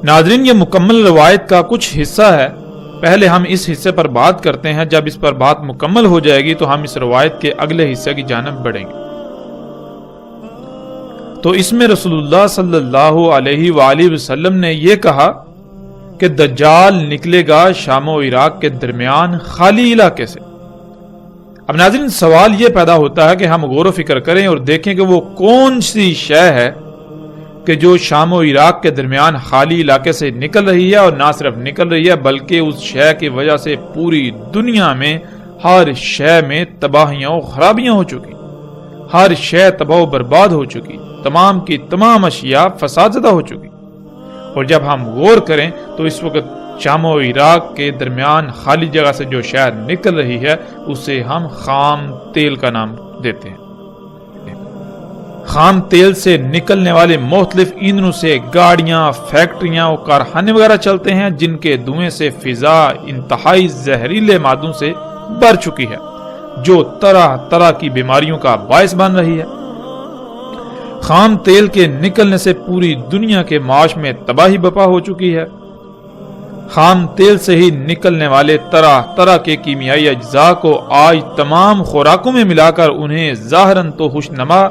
ناظرین، یہ مکمل روایت کا کچھ حصہ ہے، پہلے ہم اس حصے پر بات کرتے ہیں، جب اس پر بات مکمل ہو جائے گی تو ہم اس روایت کے اگلے حصے کی جانب بڑھیں گے۔ تو اس میں رسول اللہ صلی اللہ علیہ وآلہ وسلم نے یہ کہا کہ دجال نکلے گا شام و عراق کے درمیان خالی علاقے سے۔ اب ناظرین، سوال یہ پیدا ہوتا ہے کہ ہم غور و فکر کریں اور دیکھیں کہ وہ کون سی شے ہے کہ جو شام و عراق کے درمیان خالی علاقے سے نکل رہی ہے، اور نہ صرف نکل رہی ہے بلکہ اس شے کی وجہ سے پوری دنیا میں ہر شے میں تباہیاں و خرابیاں ہو چکی، ہر شے تباہ و برباد ہو چکی، تمام کی تمام اشیاء فساد زدہ ہو چکی۔ اور جب ہم غور کریں تو اس وقت شام و عراق کے درمیان خالی جگہ سے جو شے نکل رہی ہے اسے ہم خام تیل کا نام دیتے ہیں۔ خام تیل سے نکلنے والے مختلف ایندھنوں سے گاڑیاں، فیکٹریاں اور کارخانے وغیرہ چلتے ہیں، جن کے دھوئیں سے فضا انتہائی زہریلے مادوں سے بھر چکی ہے، جو طرح طرح کی بیماریوں کا باعث بن رہی ہے۔ خام تیل کے نکلنے سے پوری دنیا کے معاش میں تباہی برپا ہو چکی ہے۔ خام تیل سے ہی نکلنے والے طرح طرح کے کیمیائی اجزاء کو آج تمام خوراکوں میں ملا کر انہیں ظاہراً تو خوشنما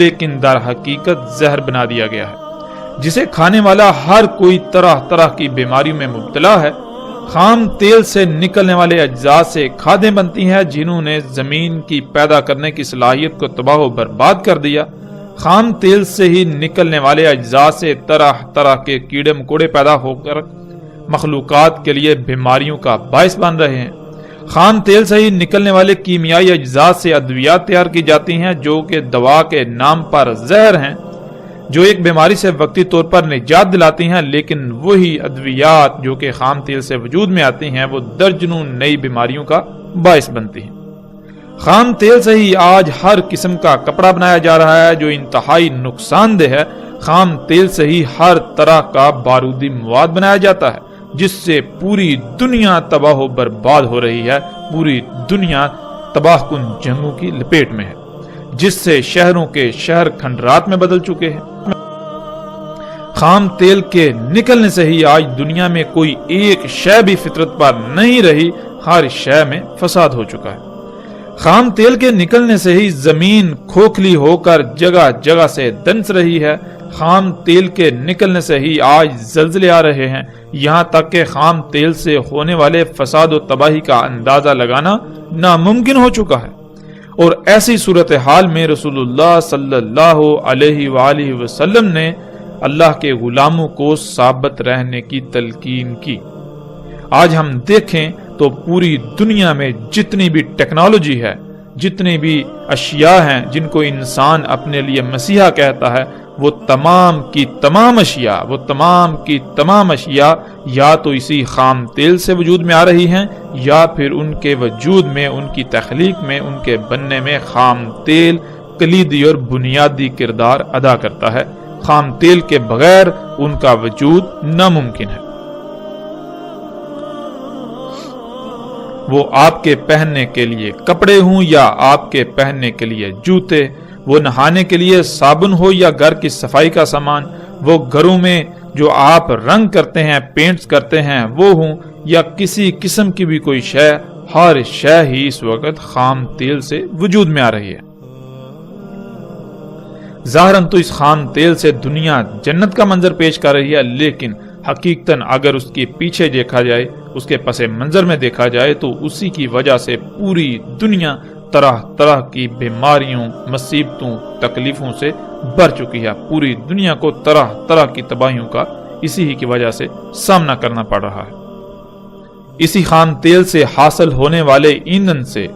لیکن در حقیقت زہر بنا دیا گیا ہے، جسے کھانے والا ہر کوئی طرح طرح کی بیماریوں میں مبتلا ہے۔ خام تیل سے نکلنے والے اجزاء سے کھادیں بنتی ہیں جنہوں نے زمین کی پیدا کرنے کی صلاحیت کو تباہ و برباد کر دیا۔ خام تیل سے ہی نکلنے والے اجزاء سے طرح طرح کے کیڑے مکوڑے پیدا ہو کر مخلوقات کے لیے بیماریوں کا باعث بن رہے ہیں۔ خام تیل سے ہی نکلنے والے کیمیائی اجزاء سے ادویات تیار کی جاتی ہیں جو کہ دوا کے نام پر زہر ہیں، جو ایک بیماری سے وقتی طور پر نجات دلاتی ہیں، لیکن وہی ادویات جو کہ خام تیل سے وجود میں آتی ہیں وہ درجنوں نئی بیماریوں کا باعث بنتی ہیں۔ خام تیل سے ہی آج ہر قسم کا کپڑا بنایا جا رہا ہے جو انتہائی نقصان دہ ہے۔ خام تیل سے ہی ہر طرح کا بارودی مواد بنایا جاتا ہے جس سے پوری دنیا تباہ و برباد ہو رہی ہے، پوری دنیا تباہ کن جنگوں کی لپیٹ میں ہے، جس سے شہروں کے شہر کھنڈرات میں بدل چکے ہیں۔ خام تیل کے نکلنے سے ہی آج دنیا میں کوئی ایک شے بھی فطرت پر نہیں رہی، ہر شے میں فساد ہو چکا ہے۔ خام تیل کے نکلنے سے ہی زمین کھوکھلی ہو کر جگہ جگہ سے دنس رہی ہے۔ خام تیل کے نکلنے سے ہی آج زلزلے آ رہے ہیں، یہاں تک کہ خام تیل سے ہونے والے فساد و تباہی کا اندازہ لگانا ناممکن ہو چکا ہے۔ اور ایسی صورتحال میں رسول اللہ صلی اللہ علیہ وآلہ وسلم نے اللہ کے غلاموں کو ثابت رہنے کی تلقین کی۔ آج ہم دیکھیں تو پوری دنیا میں جتنی بھی ٹیکنالوجی ہے، جتنی بھی اشیاء ہیں جن کو انسان اپنے لیے مسیحا کہتا ہے، وہ تمام کی تمام اشیاء یا تو اسی خام تیل سے وجود میں آ رہی ہیں، یا پھر ان کے وجود میں، ان کی تخلیق میں، ان کے بننے میں خام تیل کلیدی اور بنیادی کردار ادا کرتا ہے۔ خام تیل کے بغیر ان کا وجود ناممکن ہے۔ وہ آپ کے پہننے کے لیے کپڑے ہوں یا آپ کے پہننے کے لیے جوتے، وہ نہانے کے لیے صابن ہو یا گھر کی صفائی کا سامان، وہ گھروں میں جو آپ رنگ کرتے ہیں، پینٹس کرتے ہیں وہ ہوں، یا کسی قسم کی بھی کوئی شے، ہر شے ہی اس وقت خام تیل سے وجود میں آ رہی ہے۔ ظاہراً تو اس خام تیل سے دنیا جنت کا منظر پیش کر رہی ہے، لیکن حقیقتاً اگر اس کے پیچھے دیکھا جائے، اس کے پس منظر میں دیکھا جائے تو اسی کی وجہ سے پوری دنیا طرح طرح کی بیماریوں، مصیبتوں، تکلیفوں سے بھر چکی ہے۔ پوری دنیا کو طرح طرح کی تباہیوں کا اسی ہی کی وجہ سے سامنا کرنا پڑ رہا ہے۔ اسی خام تیل سے حاصل ہونے والے ایندھن سے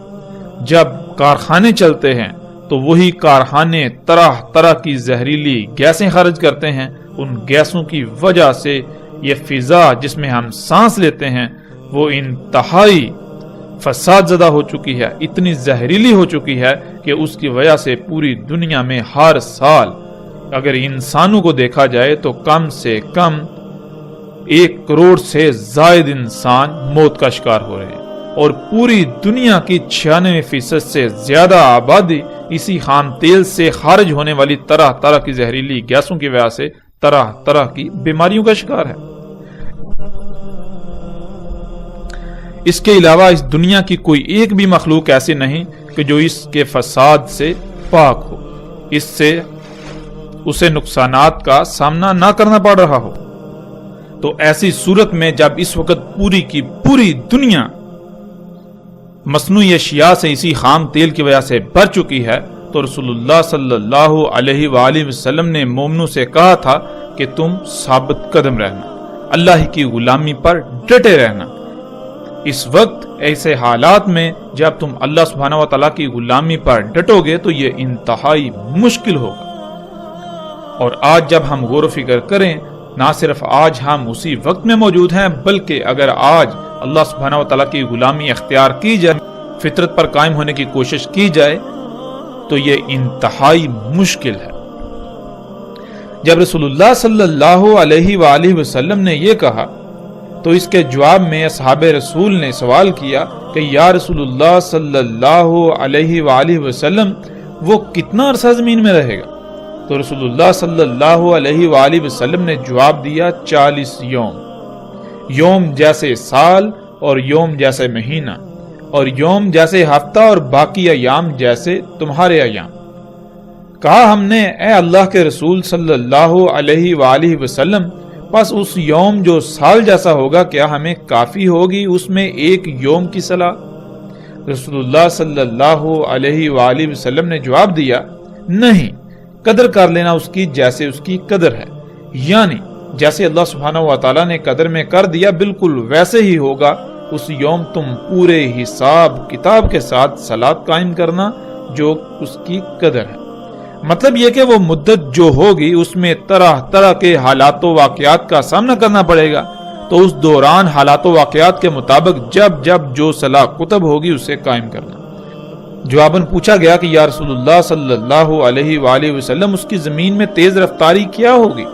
جب کارخانے چلتے ہیں تو وہی کارخانے طرح طرح کی زہریلی گیسیں خارج کرتے ہیں۔ ان گیسوں کی وجہ سے یہ فضا جس میں ہم سانس لیتے ہیں وہ انتہائی فساد زدہ ہو چکی ہے، اتنی زہریلی ہو چکی ہے کہ اس کی وجہ سے پوری دنیا میں ہر سال اگر انسانوں کو دیکھا جائے تو کم سے کم 1 کروڑ سے زائد انسان موت کا شکار ہو رہے ہیں، اور پوری دنیا کی 96% سے زیادہ آبادی اسی خام تیل سے خارج ہونے والی طرح طرح کی زہریلی گیسوں کی وجہ سے طرح طرح کی بیماریوں کا شکار ہے۔ اس کے علاوہ اس دنیا کی کوئی ایک بھی مخلوق ایسی نہیں کہ جو اس کے فساد سے پاک ہو، اس سے اسے نقصانات کا سامنا نہ کرنا پڑ رہا ہو۔ تو ایسی صورت میں جب اس وقت پوری کی پوری دنیا مصنوعی اشیاء سے اسی خام تیل کی وجہ سے بھر چکی ہے تو رسول اللہ صلی اللہ علیہ وآلہ وسلم نے مومنوں سے کہا تھا کہ تم ثابت قدم رہنا، اللہ کی غلامی پر ڈٹے رہنا۔ اس وقت ایسے حالات میں جب تم اللہ سبحانہ و تعالیٰ کی غلامی پر ڈٹو گے تو یہ انتہائی مشکل ہوگا۔ اور آج جب ہم غور و فکر کریں، نہ صرف آج ہم اسی وقت میں موجود ہیں بلکہ اگر آج اللہ سبحانہ و تعالیٰ کی غلامی اختیار کی جائے، فطرت پر قائم ہونے کی کوشش کی جائے تو یہ انتہائی مشکل ہے۔ جب رسول اللہ صلی اللہ علیہ وآلہ وسلم نے یہ کہا تو اس کے جواب میں اصحاب رسول نے سوال کیا کہ یا رسول اللہ صلی اللہ علیہ وآلہ وسلم وہ کتنا عرصہ زمین میں رہے گا؟ تو رسول اللہ صلی اللہ علیہ وآلہ وسلم نے جواب دیا 40 یوم، یوم جیسے سال اور یوم جیسے مہینہ اور یوم جیسے ہفتہ اور باقی ایام جیسے تمہارے ایام۔ کہا ہم نے اے اللہ کے رسول صلی اللہ علیہ وآلہ وسلم بس اس یوم جو سال جیسا ہوگا کیا ہمیں کافی ہوگی اس میں ایک یوم کی صلاح؟ رسول اللہ صلی اللہ علیہ وآلہ وسلم نے جواب دیا نہیں، قدر کر لینا اس کی جیسے اس کی قدر ہے، یعنی جیسے اللہ سبحانہ و تعالیٰ نے قدر میں کر دیا بالکل ویسے ہی ہوگا اس یوم تم پورے حساب کتاب کے ساتھ صلاۃ قائم کرنا جو اس کی قدر ہے۔ مطلب یہ کہ وہ مدت جو ہوگی اس میں طرح طرح کے حالات و واقعات کا سامنا کرنا پڑے گا، تو اس دوران حالات و واقعات کے مطابق جب جب جو صلاح کتب ہوگی اسے قائم کرنا۔ جواباً پوچھا گیا کہ یا رسول اللہ صلی اللہ علیہ وآلہ وسلم اس کی زمین میں تیز رفتاری کیا ہوگی؟